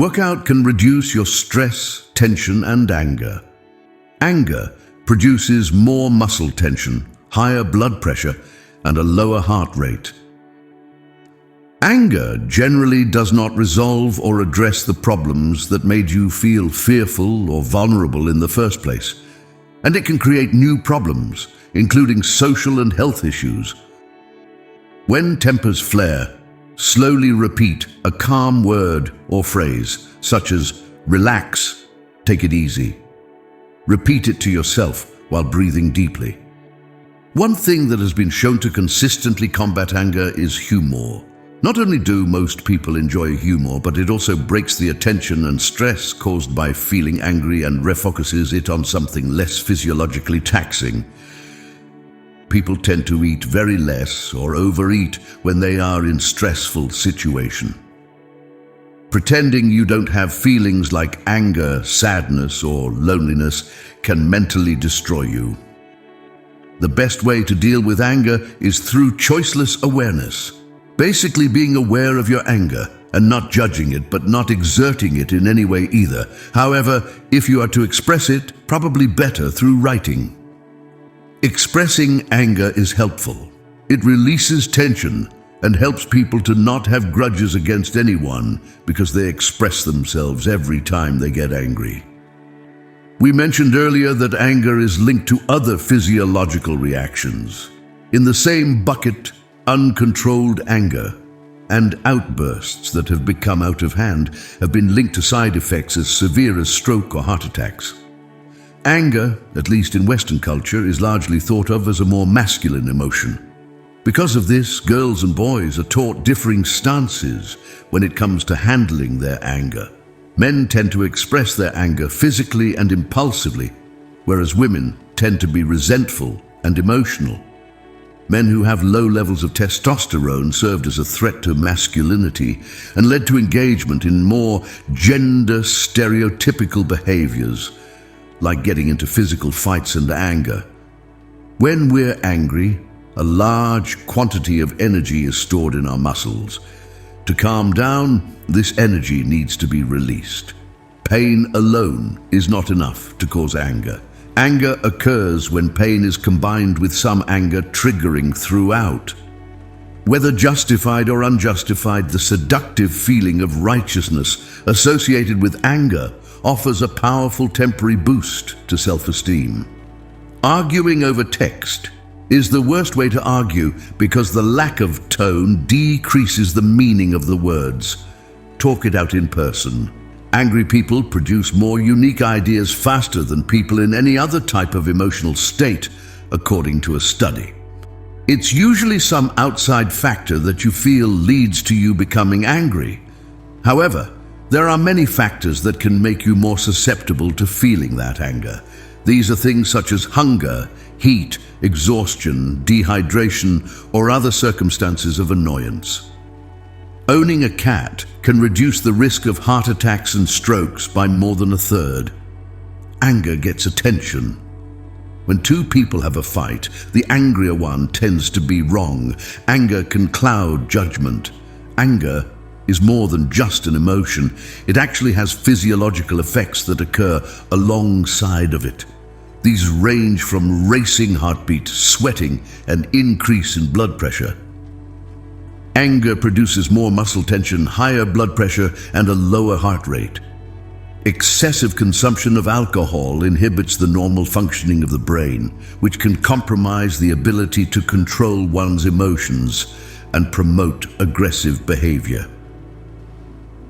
Workout can reduce your stress, tension, and anger. Anger produces more muscle tension, higher blood pressure, and a lower heart rate. Anger generally does not resolve or address the problems that made you feel fearful or vulnerable in the first place, and it can create new problems, including social and health issues. When tempers flare, slowly repeat a calm word or phrase, such as "relax, take it easy." Repeat it to yourself while breathing deeply. One thing that has been shown to consistently combat anger is humor. Not only do most people enjoy humor, but it also breaks the attention and stress caused by feeling angry and refocuses it on something less physiologically taxing. People tend to eat very less or overeat when they are in stressful situation. Pretending you don't have feelings like anger, sadness, or loneliness can mentally destroy you. The best way to deal with anger is through choiceless awareness. Basically being aware of your anger and not judging it, but not exerting it in any way either. However, if you are to express it, probably better through writing. Expressing anger is helpful. It releases tension and helps people to not have grudges against anyone because they express themselves every time they get angry. We mentioned earlier that anger is linked to other physiological reactions. In the same bucket, uncontrolled anger and outbursts that have become out of hand have been linked to side effects as severe as stroke or heart attacks. Anger, at least in Western culture, is largely thought of as a more masculine emotion. Because of this, girls and boys are taught differing stances when it comes to handling their anger. Men tend to express their anger physically and impulsively, whereas women tend to be resentful and emotional. Men who have low levels of testosterone served as a threat to masculinity and led to engagement in more gender stereotypical behaviors, like getting into physical fights and anger. When we're angry, a large quantity of energy is stored in our muscles. To calm down, this energy needs to be released. Pain alone is not enough to cause anger. Anger occurs when pain is combined with some anger triggering throughout. Whether justified or unjustified, the seductive feeling of righteousness associated with anger offers a powerful temporary boost to self-esteem. Arguing over text is the worst way to argue because the lack of tone decreases the meaning of the words. Talk it out in person. Angry people produce more unique ideas faster than people in any other type of emotional state, according to a study. It's usually some outside factor that you feel leads to you becoming angry. However, there are many factors that can make you more susceptible to feeling that anger. These are things such as hunger, heat, exhaustion, dehydration, or other circumstances of annoyance. Owning a cat can reduce the risk of heart attacks and strokes by more than a third. Anger gets attention. When two people have a fight, the angrier one tends to be wrong. Anger can cloud judgment. Anger is more than just an emotion. It actually has physiological effects that occur alongside of it. These range from racing heartbeat, sweating, and increase in blood pressure. Anger produces more muscle tension, higher blood pressure, and a lower heart rate. Excessive consumption of alcohol inhibits the normal functioning of the brain, which can compromise the ability to control one's emotions and promote aggressive behavior.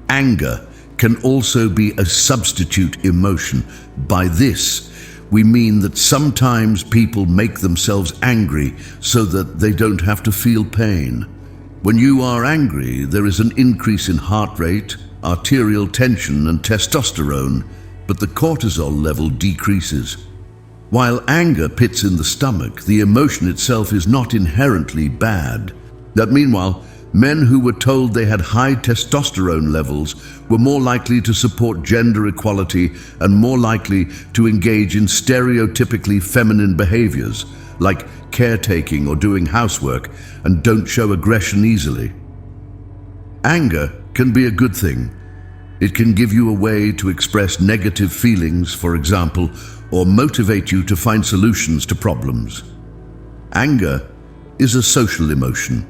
Anger can also be a substitute emotion. By this, we mean that sometimes people make themselves angry so that they don't have to feel pain. When you are angry, there is an increase in heart rate, arterial tension, and testosterone, but the cortisol level decreases. While anger pits in the stomach, the emotion itself is not inherently bad. Meanwhile, men who were told they had high testosterone levels were more likely to support gender equality and more likely to engage in stereotypically feminine behaviors, like caretaking or doing housework, and don't show aggression easily. Anger can be a good thing. It can give you a way to express negative feelings, for example, or motivate you to find solutions to problems. Anger is a social emotion.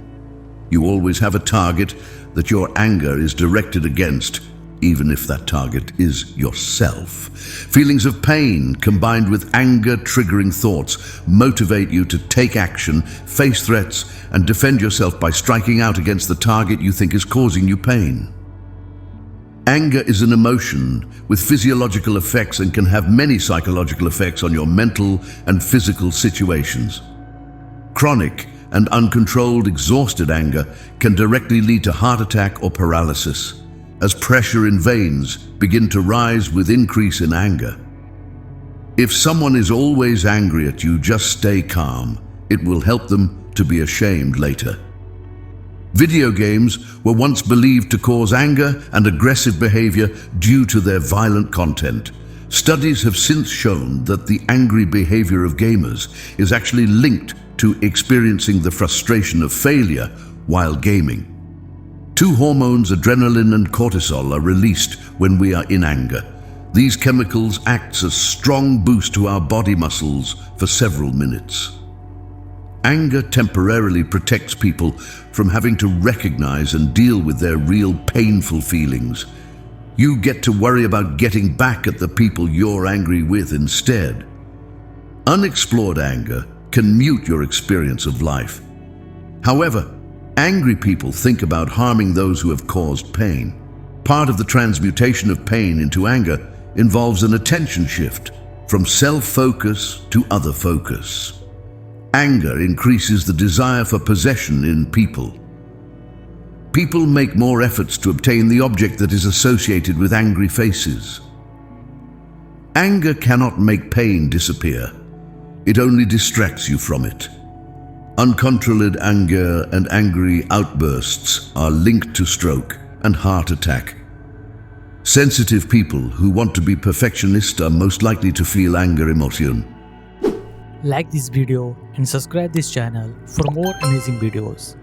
You always have a target that your anger is directed against, even if that target is yourself. Feelings of pain combined with anger-triggering thoughts motivate you to take action, face threats, and defend yourself by striking out against the target you think is causing you pain. Anger is an emotion with physiological effects and can have many psychological effects on your mental and physical situations. Chronic and uncontrolled exhausted anger can directly lead to heart attack or paralysis, as pressure in veins begin to rise with increase in anger. If someone is always angry at you, just stay calm. It will help them to be ashamed later. Video games were once believed to cause anger and aggressive behavior due to their violent content. Studies have since shown that the angry behavior of gamers is actually linked to experiencing the frustration of failure while gaming. Two hormones, adrenaline and cortisol, are released when we are in anger. These chemicals act as a strong boost to our body muscles for several minutes. Anger temporarily protects people from having to recognize and deal with their real painful feelings. You get to worry about getting back at the people you're angry with instead. Unexplored anger can mute your experience of life. However, angry people think about harming those who have caused pain. Part of the transmutation of pain into anger involves an attention shift from self-focus to other focus. Anger increases the desire for possession in people. People make more efforts to obtain the object that is associated with angry faces. Anger cannot make pain disappear. It only distracts you from it. Uncontrolled anger and angry outbursts are linked to stroke and heart attack. Sensitive people who want to be perfectionist are most likely to feel anger emotion. Like this video and subscribe this channel for more amazing videos.